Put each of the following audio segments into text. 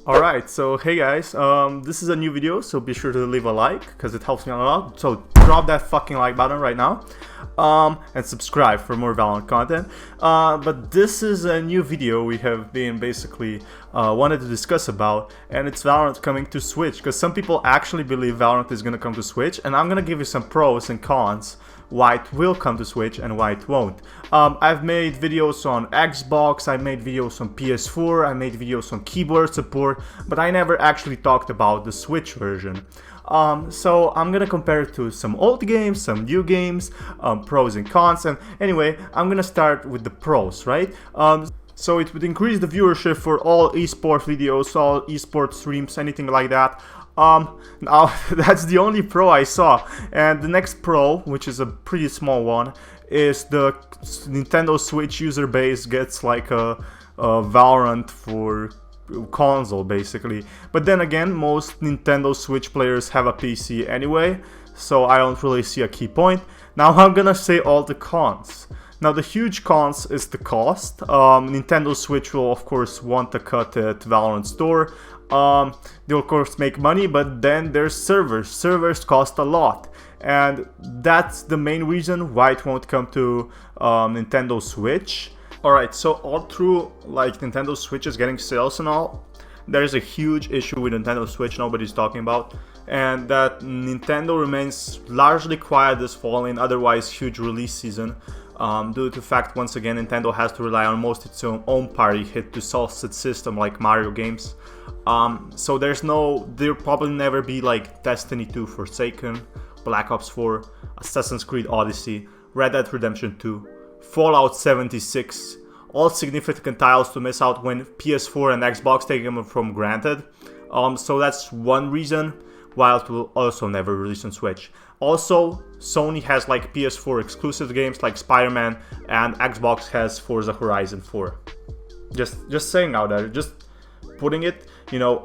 Alright, so hey guys, this is a new video, so be sure to leave a like, because it helps me a lot, so drop that fucking like button right now, and subscribe for more Valorant content. But this is a new video we have been basically wanted to discuss about, and it's Valorant coming to Switch, because some people actually believe Valorant is gonna come to Switch, and I'm gonna give you some pros and cons why it will come to Switch and why it won't. I've made videos on Xbox, I made videos on PS4, I made videos on keyboard support, but I never actually talked about the Switch version. So I'm gonna compare it to some old games, some new games, pros and cons, and anyway, I'm gonna start with the pros, right? So it would increase the viewership for all esports videos, all esports streams, anything like that. Now that's the only pro I saw, and the next pro, which is a pretty small one, is the Nintendo Switch user base gets like a Valorant for console basically. But then again, most Nintendo Switch players have a PC anyway, so I don't really see a key point. Now I'm gonna say all the cons. Now the huge cons is the cost. Nintendo Switch will of course want a cut at Valorant store. They'll of course make money, but then there's servers. Servers cost a lot, and that's the main reason why it won't come to Nintendo Switch. Alright, so all through like Nintendo Switch is getting sales and all, there's a huge issue with Nintendo Switch nobody's talking about, and that Nintendo remains largely quiet this fall in otherwise huge release season. Due to the fact, once again, Nintendo has to rely on most its own party hit to solve its system like Mario games. So there'll probably never be like Destiny 2 Forsaken, Black Ops 4, Assassin's Creed Odyssey, Red Dead Redemption 2, Fallout 76, all significant titles to miss out when PS4 and Xbox take them from granted. So that's one reason why it will also never release on Switch. Also, Sony has like PS4 exclusive games like Spider-Man, and Xbox has Forza Horizon 4. Just saying out there, just putting it, you know,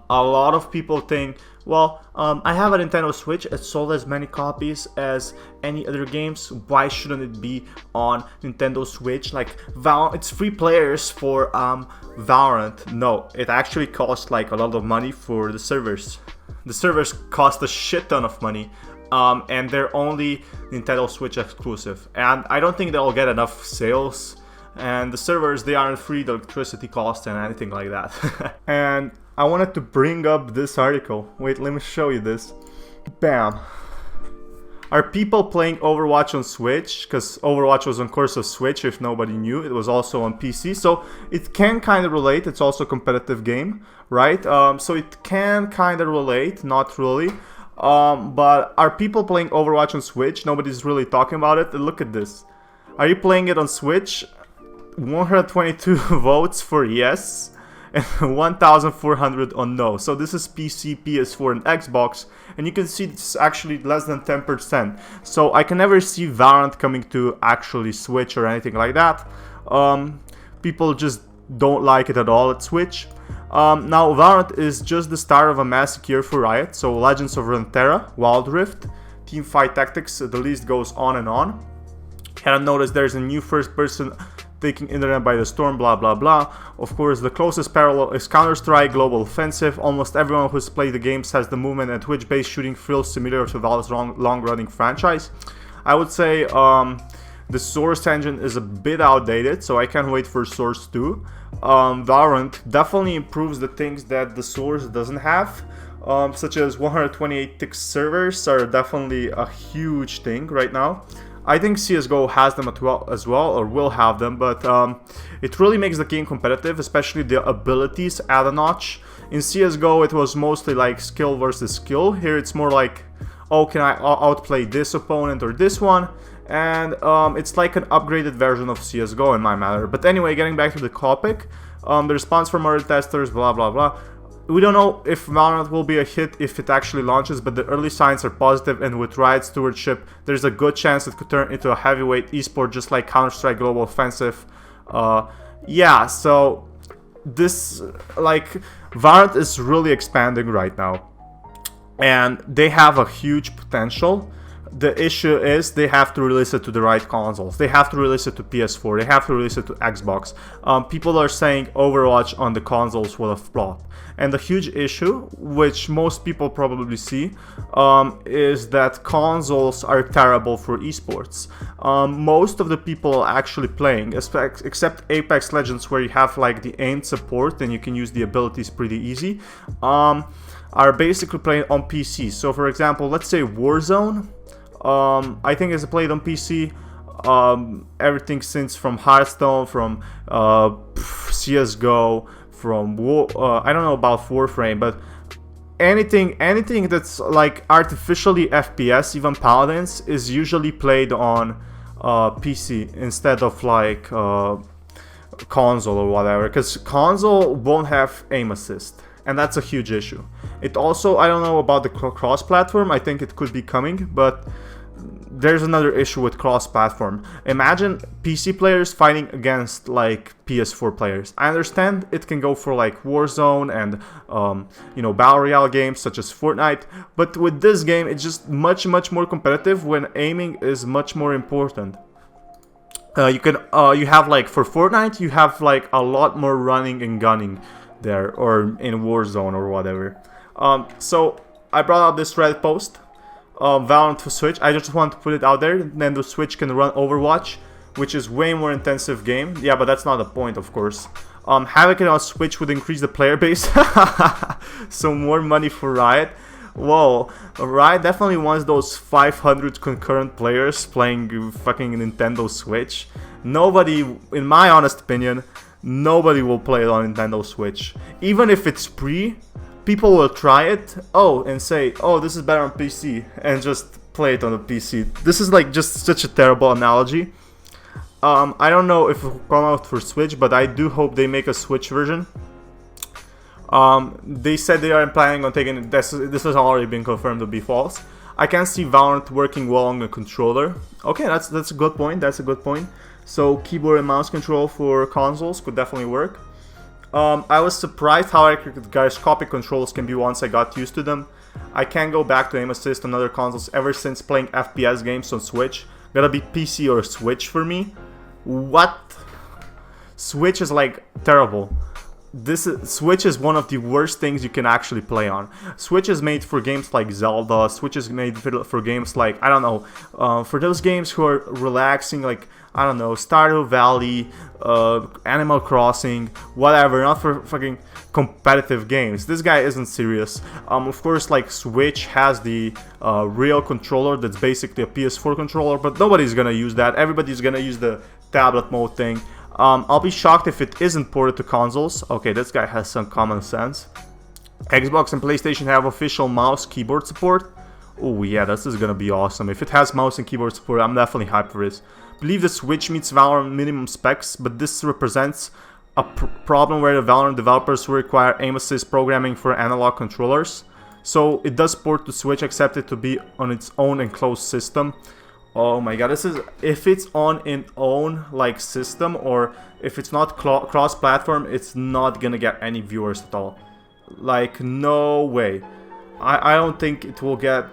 a lot of people think, well, I have a Nintendo Switch, it sold as many copies as any other games, why shouldn't it be on Nintendo Switch? Like, it's free players for Valorant. No, it actually costs like a lot of money for the servers. The servers cost a shit ton of money, and they're only Nintendo Switch exclusive, and I don't think they'll get enough sales. And the servers, they aren't free, the electricity cost and anything like that. And I wanted to bring up this article. Wait, let me show you this. Bam. Are people playing Overwatch on Switch? Because Overwatch was on course of Switch, if nobody knew. It was also on PC, so it can kind of relate. It's also a competitive game, right? So it can kind of relate, not really. But are people playing Overwatch on Switch? Nobody's really talking about it. Look at this. Are you playing it on Switch? 122 votes for yes and 1,400 on no. So this is PC, PS4 and Xbox, and you can see it's actually less than 10%. So I can never see Valorant coming to actually Switch or anything like that. People just don't like it at all at Switch. Now Valorant is just the start of a massive year for Riot. So Legends of Runeterra, Wild Rift, Teamfight Tactics, the list goes on and on. And I noticed there's a new first person taking internet by the storm, blah blah blah. Of course, the closest parallel is Counter-Strike Global Offensive. Almost everyone who's played the game says the movement and Twitch-based shooting feels similar to Valve's long-running franchise. I would say the Source engine is a bit outdated, so I can't wait for Source 2. Valorant definitely improves the things that the Source doesn't have, such as 128 tick servers are definitely a huge thing right now. I think CSGO has them as well, or will have them, but it really makes the game competitive, especially the abilities add a notch. In CSGO it was mostly like skill versus skill. Here it's more like, oh, can I outplay this opponent or this one? And it's like an upgraded version of CSGO in my matter. But anyway, getting back to the topic, the response from other testers, blah blah blah. We don't know if Valorant will be a hit if it actually launches, but the early signs are positive, and with Riot stewardship, there's a good chance it could turn into a heavyweight esport just like Counter-Strike Global Offensive. Yeah, so this, like, Valorant is really expanding right now, and they have a huge potential. the issue is they have to release it to the right consoles. They have to release it to PS4. They have to release it to Xbox. People are saying Overwatch on the consoles will flop. And the huge issue, which most people probably see, is that consoles are terrible for esports. Most of the people actually playing, except Apex Legends, where you have like the aim support and you can use the abilities pretty easy, are basically playing on PC. So for example, let's say Warzone, I think is played on PC. Everything since from Hearthstone, from CSGO, from I don't know about Warframe, but anything that's like artificially FPS, even Paladins, is usually played on PC instead of like console or whatever, because console won't have aim assist, and that's a huge issue. It also, I don't know about the cross-platform, I think it could be coming, but there's another issue with cross-platform. Imagine PC players fighting against like PS4 players. I understand it can go for like Warzone and you know, Battle Royale games such as Fortnite, but with this game it's just much more competitive when aiming is much more important. You have like for Fortnite you have like a lot more running and gunning there, or in Warzone or whatever. So I brought up this Reddit post. Valorant for Switch. I just want to put it out there. Then the Switch can run Overwatch, which is way more intensive game. Yeah, but that's not the point, of course. Having it on Switch would increase the player base. So more money for Riot. Whoa, Riot definitely wants those 500 concurrent players playing fucking Nintendo Switch. Nobody, in my honest opinion, nobody will play it on Nintendo Switch. Even if it's free, people will try it, and say, oh, this is better on PC, and just play it on the PC. This is like just such a terrible analogy. I don't know if it will come out for Switch, but I do hope they make a Switch version. They said they are planning on taking it. This has already been confirmed to be false. I can see Valorant working well on the controller. Okay, that's a good point. That's a good point. So keyboard and mouse control for consoles could definitely work. I was surprised how accurate gyroscopic controls can be once I got used to them. I can't go back to aim assist on other consoles ever since playing FPS games on Switch. Gotta be PC or Switch for me. What? Switch is like terrible. Switch is one of the worst things you can actually play on. Switch is made for games like Zelda. Switch is made for games like, I don't know, for those games who are relaxing, like, I don't know, Stardew Valley, Animal Crossing, whatever, not for fucking competitive games. This guy isn't serious. Of course, like, Switch has the real controller that's basically a PS4 controller, but nobody's gonna use that. Everybody's gonna use the tablet mode thing. I'll be shocked if it isn't ported to consoles. Okay, this guy has some common sense. Xbox and PlayStation have official mouse keyboard support. Oh yeah, this is gonna be awesome. If it has mouse and keyboard support, I'm definitely hyped for this. Believe the Switch meets Valorant minimum specs, but this represents a problem where the Valorant developers will require aim assist programming for analog controllers. So it does port to Switch, except it to be on its own enclosed system. Oh my god, this is, if it's on an own like system, or if it's not cross-platform, it's not gonna get any viewers at all. Like, no way. I don't think it will get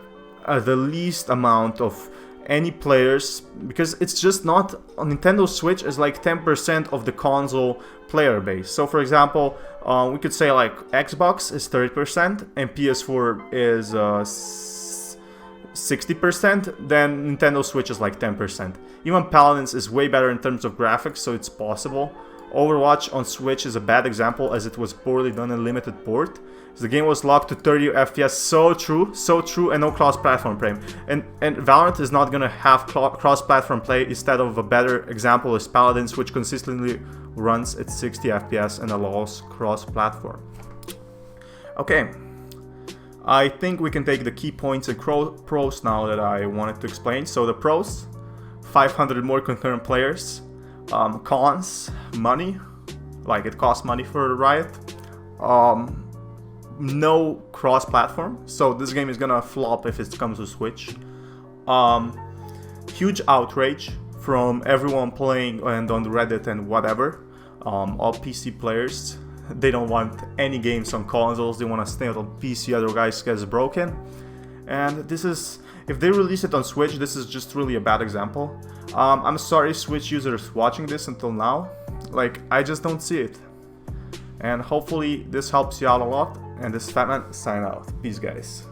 the least amount of any players, because it's just not, on Nintendo Switch is like 10% of the console player base. So for example, we could say like Xbox is 30% and PS4 is 60%, then Nintendo Switch is like 10%. Even Paladins is way better in terms of graphics, so it's possible. Overwatch on Switch is a bad example, as it was poorly done in limited port. The game was locked to 30 FPS, so true, and no cross-platform play. And Valorant is not gonna have cross-platform play. Instead of, a better example is Paladins, which consistently runs at 60 FPS and allows cross-platform. Okay. I think we can take the key points and pros now that I wanted to explain. So the pros, 500 more concurrent players. Cons, money, like it costs money for Riot. No cross-platform, so this game is gonna flop if it comes to Switch. Huge outrage from everyone playing and on Reddit and whatever. All PC players. They don't want any games on consoles, they want to stay on PC, otherwise gets broken. And this is, if they release it on Switch, this is just really a bad example. I'm sorry, Switch users watching this until now. Like, I just don't see it. And hopefully this helps you out a lot. And this Fatman sign out. Peace, guys.